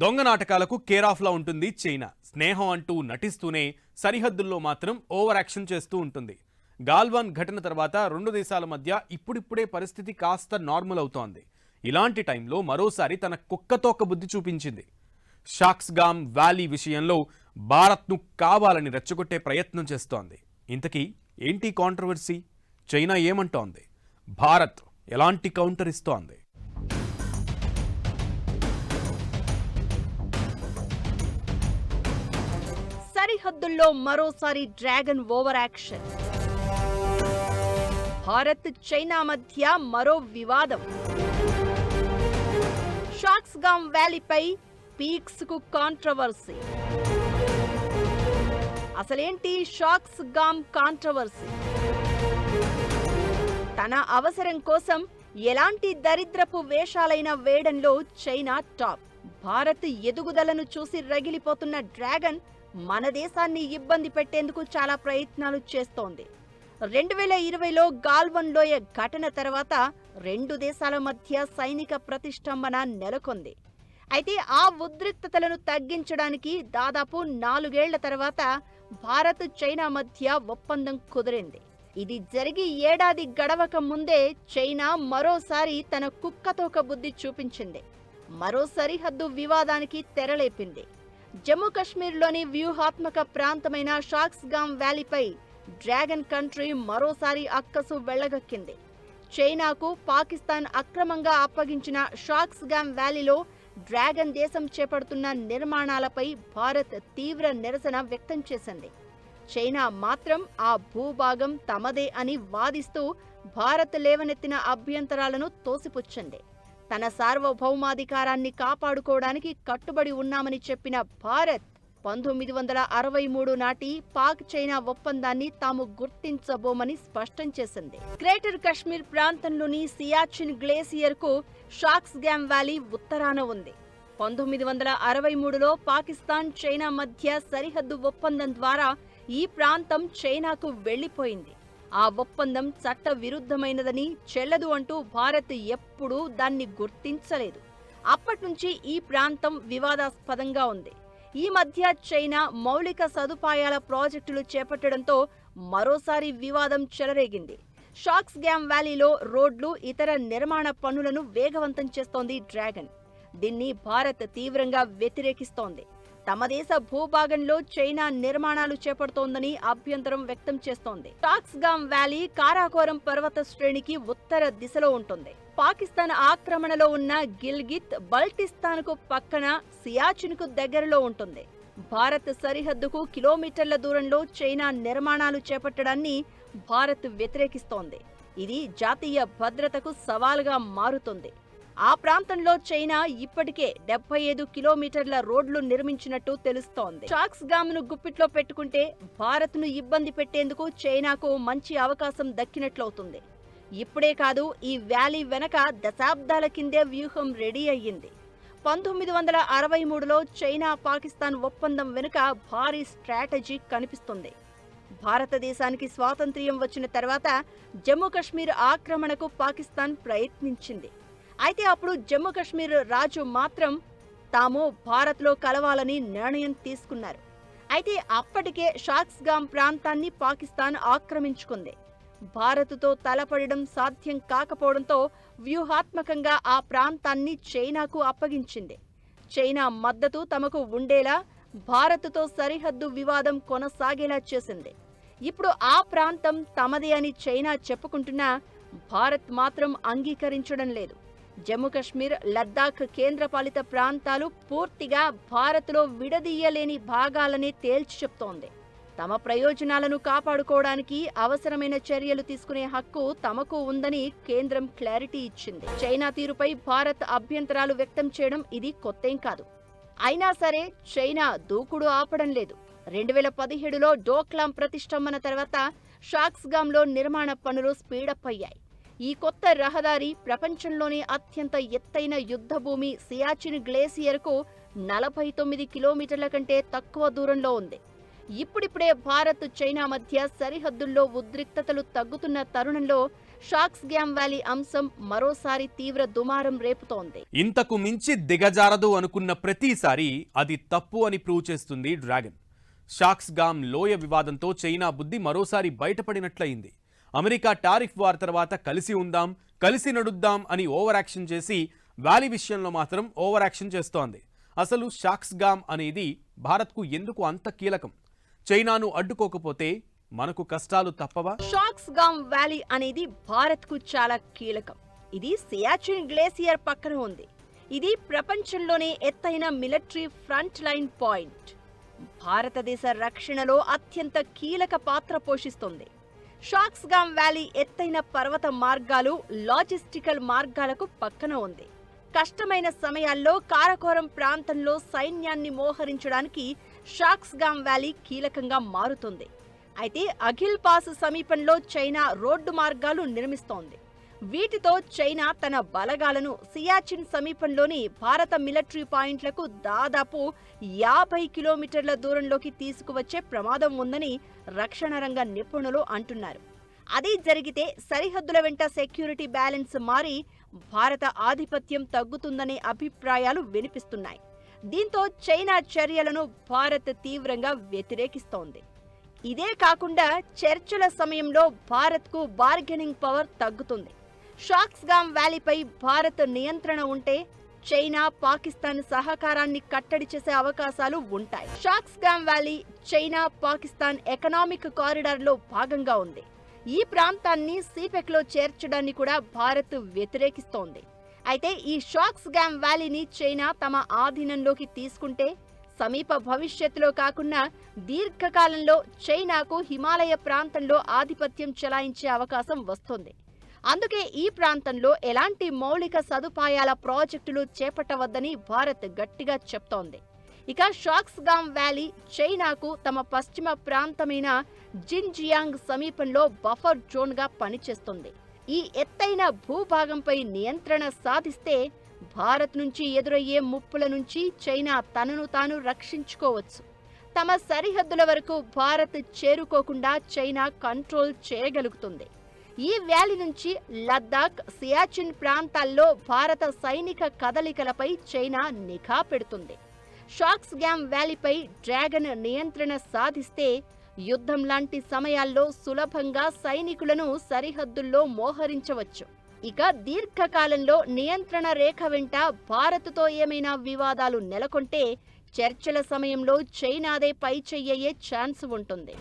దొంగ నాటకాలకు కేరాఫ్లా ఉంటుంది చైనా. స్నేహం అంటూ నటిస్తూనే సరిహద్దుల్లో మాత్రం ఓవర్ యాక్షన్ చేస్తూ ఉంటుంది. గాల్వాన్ ఘటన తర్వాత రెండు దేశాల మధ్య ఇప్పుడిప్పుడే పరిస్థితి కాస్త నార్మల్ అవుతోంది. ఇలాంటి టైంలో మరోసారి తన కుక్కతోక బుద్ధి చూపించింది. షాక్స్గామ్ వ్యాలీ విషయంలో భారత్ను కావాలని రెచ్చగొట్టే ప్రయత్నం చేస్తోంది. ఇంతకీ ఏంటి కాంట్రవర్సీ? చైనా ఏమంటోంది? భారత్ ఎలాంటి కౌంటర్ ఇస్తోంది? సరిహద్దుల్లో మరోసారి dragon over action. Bharat China మధ్య మరో వివాదం. షాక్స్గామ్ వ్యాలీపై పీక్స్ కు కాంట్రవర్సీ. అసలేంటి షాక్స్గామ్ కాంట్రవర్సీ? తన అవసరం కోసం ఎలాంటి దరిద్రపు వేషాలైన వేయడంలో చైనా టాప్. భారత్ ఎదుగుదలను చూసి రగిలిపోతున్న డ్రాగన్ మన దేశాన్ని ఇబ్బంది పెట్టేందుకు చాలా ప్రయత్నాలు చేస్తోంది. 2020లో గాల్వన్ లోయ ఘటన తర్వాత రెండు దేశాల మధ్య సైనిక ప్రతిష్టంభన నెలకొంది. అయితే ఆ ఉద్రిక్తతలను తగ్గించడానికి దాదాపు 4 ఏళ్ల తర్వాత భారత్ చైనా మధ్య ఒప్పందం కుదిరింది. ఇది జరిగి ఏడాది గడవక ముందే చైనా మరోసారి తన కుక్కతోక బుద్ధి చూపించింది. మరో సరిహద్దు వివాదానికి తెరలేపింది. జమ్మూ కశ్మీర్లోని వ్యూహాత్మక ప్రాంతమైన షాక్స్గామ్ వ్యాలీపై డ్రాగన్ కంట్రీ మరోసారి అక్కసు వెళ్లగక్కింది. చైనాకు పాకిస్తాన్ అక్రమంగా అప్పగించిన షాక్స్గామ్ వ్యాలీలో డ్రాగన్ దేశం చేపడుతున్న నిర్మాణాలపై భారత్ తీవ్ర నిరసన వ్యక్తం చేసింది. చైనా మాత్రం ఆ భూభాగం తమదే అని వాదిస్తూ భారత్ లేవనెత్తిన అభ్యంతరాలను తోసిపుచ్చింది. తన సార్వభౌమాధికారాన్ని కాపాడుకోవడానికి కట్టుబడి ఉన్నామని చెప్పిన భారత్ 1963 నాటి పాక్ చైనా ఒప్పందాన్ని తాము గుర్తించబోమని స్పష్టం చేసింది. గ్రేటర్ కశ్మీర్ ప్రాంతంలోని సియాచిన్ గ్లేసియర్ కు షాక్స్గామ్ వ్యాలీ ఉత్తరాన ఉంది. 1963లో పాకిస్తాన్ చైనా మధ్య సరిహద్దు ఒప్పందం ద్వారా ఈ ప్రాంతం చైనాకు వెళ్లిపోయింది. ఆ ఒప్పందం చట్ట విరుద్ధమైనదని, చెల్లదు అంటూ భారత్ ఎప్పుడూ దాన్ని గుర్తించలేదు. అప్పట్నుంచి ఈ ప్రాంతం వివాదాస్పదంగా ఉంది. ఈ మధ్య చైనా మౌలిక సదుపాయాల ప్రాజెక్టులు చేపట్టడంతో మరోసారి వివాదం చెలరేగింది. షాక్స్గామ్ వ్యాలీలో రోడ్లు, ఇతర నిర్మాణ పనులను వేగవంతం చేస్తోంది డ్రాగన్. దీన్ని భారత్ తీవ్రంగా వ్యతిరేకిస్తోంది. తమ దేశ భూభాగంలో చైనా నిర్మాణాలు చేపడుతోందని అభ్యంతరం వ్యక్తం చేస్తోంది. షాక్స్గామ్ వ్యాలీ కారాకోరం పర్వత శ్రేణికి ఉత్తర దిశలో ఉంటుంది. పాకిస్తాన్ ఆక్రమణలో ఉన్న గిల్గిత్ బల్టిస్తాన్కు పక్కన సియాచిన్కు దగ్గరలో ఉంటుంది. భారత్ సరిహద్దుకు కిలోమీటర్ల దూరంలో చైనా నిర్మాణాలు చేపట్టడాన్ని భారత్ వ్యతిరేకిస్తోంది. ఇది జాతీయ భద్రతకు సవాలుగా మారుతుంది. ఆ ప్రాంతంలో చైనా ఇప్పటికే 75 కిలోమీటర్ల రోడ్లు నిర్మించినట్టు తెలుస్తోంది. షాక్స్గామ్ ను గుప్పిట్లో పెట్టుకుంటే భారత్ను ఇబ్బంది పెట్టేందుకు చైనాకు మంచి అవకాశం దక్కినట్లవుతుంది. ఇప్పుడే కాదు, ఈ వ్యాలీ వెనక దశాబ్దాల కిందే వ్యూహం రెడీ అయ్యింది. 1963లో చైనా పాకిస్తాన్ ఒప్పందం వెనుక భారీ స్ట్రాటజీ కనిపిస్తుంది. భారతదేశానికి స్వాతంత్ర్యం వచ్చిన తర్వాత జమ్మూ కశ్మీర్ ఆక్రమణకు పాకిస్తాన్ ప్రయత్నించింది. అయితే అప్పుడు జమ్మూ కశ్మీర్ రాజు మాత్రం తాము భారత్లో కలవాలని నిర్ణయం తీసుకున్నారు. అయితే అప్పటికే షాక్స్గామ్ ప్రాంతాన్ని పాకిస్తాన్ ఆక్రమించుకుంది. భారత్తో తలపడడం సాధ్యం కాకపోవడంతో వ్యూహాత్మకంగా ఆ ప్రాంతాన్ని చైనాకు అప్పగించింది. చైనా మద్దతు తమకు ఉండేలా భారత్తో సరిహద్దు వివాదం కొనసాగేలా చేసింది. ఇప్పుడు ఆ ప్రాంతం తమదే అని చైనా చెప్పుకుంటున్నా భారత్ మాత్రం అంగీకరించడం లేదు. జమ్మూ కశ్మీర్, లద్దాఖ్ కేంద్రపాలిత ప్రాంతాలు పూర్తిగా భారత్లో విడదీయలేని భాగాలనే తేల్చి చెప్తోంది. తమ ప్రయోజనాలను కాపాడుకోవడానికి అవసరమైన చర్యలు తీసుకునే హక్కు తమకు ఉందని కేంద్రం క్లారిటీ ఇచ్చింది. చైనా తీరుపై భారత్ అభ్యంతరాలు వ్యక్తం చేయడం ఇది కొత్తేం కాదు. అయినా సరే చైనా దూకుడు ఆపడం లేదు. 2017లో డోక్లాం ప్రతిష్టంభన తర్వాత షాక్స్గామ్లో నిర్మాణ పనులు స్పీడప్ అయ్యాయి. ఈ కొత్త రహదారి ప్రపంచంలోనే అత్యంత ఎత్తైన యుద్ధభూమి సియాచిన్ గ్లేసియర్కు 49 కిలోమీటర్ల కంటే తక్కువ దూరంలో ఉంది. ఇప్పుడిప్పుడే భారత్ చైనా మధ్య సరిహద్దుల్లో ఉద్రిక్తతలు తగ్గుతున్న తరుణంలో షాక్స్ గ్యామ్ వ్యాలీ అంశం మరోసారి తీవ్ర దుమారం రేపుతోంది. ఇంతకు మించి దిగజారదు అనుకున్న ప్రతిసారి అది తప్పు అని ప్రూవ్ చేస్తుంది డ్రాగన్. షాక్స్ గామ్ లోయ వివాదంతో చైనా బుద్ధి మరోసారి బయటపడినట్లయింది. అమెరికా టారిఫ్ వార్ తర్వాత కలిసి ఉందాం, కలిసి నడుద్దాం అని ఓవర్ యాక్షన్ చేసి వ్యాలీ విషయంలో మాత్రం ఓవర్ యాక్షన్ చేస్తోంది. అసలు షాక్స్ గామ్ అనేది భారత్కు ఎందుకు అంత కీలకం? చైనాను అడ్డుకోకపోతే మనకు కష్టాలు తప్పవా? షాక్స్ గామ్ వ్యాలీ అనేది భారత్ కు చాలా కీలకం. ఇది సియాచిన్ గ్లేసియర్ పక్కన ఉంది. ఇది ప్రపంచంలోనే ఎత్తైన మిలిటరీ ఫ్రంట్ లైన్ పాయింట్. భారతదేశ రక్షణలో అత్యంత కీలక పాత్ర పోషిస్తుంది. షాక్స్ గామ్ వ్యాలీ ఎత్తైన పర్వత మార్గాలు, లాజిస్టికల్ మార్గాలకు పక్కన ఉంది. కష్టమైన సమయాల్లో కారకోరం ప్రాంతంలో సైన్యాన్ని మోహరించడానికి షాక్స్ గామ్ వ్యాలీ కీలకంగా మారుతుంది. అయితే అఖిల్ పాస్ సమీపంలో చైనా రోడ్డు మార్గాలు నిర్మిస్తోంది. వీటితో చైనా తన బలగాలను సియాచిన్ సమీపంలోని భారత మిలిటరీ పాయింట్లకు దాదాపు 50 కిలోమీటర్ల దూరంలోకి తీసుకువచ్చే ప్రమాదం ఉందని రక్షణ రంగ నిపుణులు అంటున్నారు. అది జరిగితే సరిహద్దుల వెంట సెక్యూరిటీ బ్యాలెన్స్ మారి భారత ఆధిపత్యం తగ్గుతుందనే అభిప్రాయాలు వినిపిస్తున్నాయి. దీంతో చైనా చర్యలను భారత్ తీవ్రంగా వ్యతిరేకిస్తోంది. ఇదే కాకుండా చర్చల సమయంలో భారత్కు బార్గెనింగ్ పవర్ తగ్గుతుంది. షాక్స్ గామ్ వ్యాలీపై భారత్ నియంత్రణ ఉంటే చైనా, పాకిస్తాన్ సహకారాన్ని కట్టడి చేసే అవకాశాలు ఉంటాయి. Shaksgam valley China, Pakistan economic కారిడార్లో భాగంగా ఉంది. ఈ ప్రాంతాన్ని సిపెక్లో చేర్చడాన్ని కూడా భారత్ వ్యతిరేకిస్తోంది. అయితే ఈ షాక్స్ గామ్ వ్యాలీని చైనా తమ ఆధీనంలోకి తీసుకుంటే సమీప భవిష్యత్తులో కాకుండా దీర్ఘకాలంలో చైనాకు హిమాలయ ప్రాంతంలో ఆధిపత్యం చెలాయించే అవకాశం వస్తుంది. అందుకే ఈ ప్రాంతంలో ఎలాంటి మౌలిక సదుపాయాల ప్రాజెక్టులు చేపట్టవద్దని భారత్ గట్టిగా చెప్తోంది. ఇక షాక్స్ గామ్ వ్యాలీ చైనాకు తమ పశ్చిమ ప్రాంతమైన జిన్జియాంగ్ సమీపంలో బఫర్ జోన్గా పనిచేస్తుంది. ఈ ఎత్తైన భూభాగంపై నియంత్రణ సాధిస్తే భారత్ నుంచి ఎదురయ్యే ముప్పుల నుంచి చైనా తనను తాను రక్షించుకోవచ్చు. తమ సరిహద్దుల వరకు భారత్ చేరుకోకుండా చైనా కంట్రోల్ చేయగలుగుతుంది. ఈ వ్యాలీ నుంచి లద్దాఖ్, సియాచిన్ ప్రాంతాల్లో భారత సైనిక కదలికలపై చైనా నిఘా పెడుతుంది. షాక్స్ గామ్ వ్యాలీపై డ్రాగన్ నియంత్రణ సాధిస్తే యుద్ధం లాంటి సమయాల్లో సులభంగా సైనికులను సరిహద్దుల్లో మోహరించవచ్చు. ఇక దీర్ఘకాలంలో నియంత్రణ రేఖ వెంట భారత్తో ఏమైనా వివాదాలు నెలకొంటే చర్చల సమయంలో చైనాదే పై చెయ్యే ఛాన్స్ ఉంటుంది.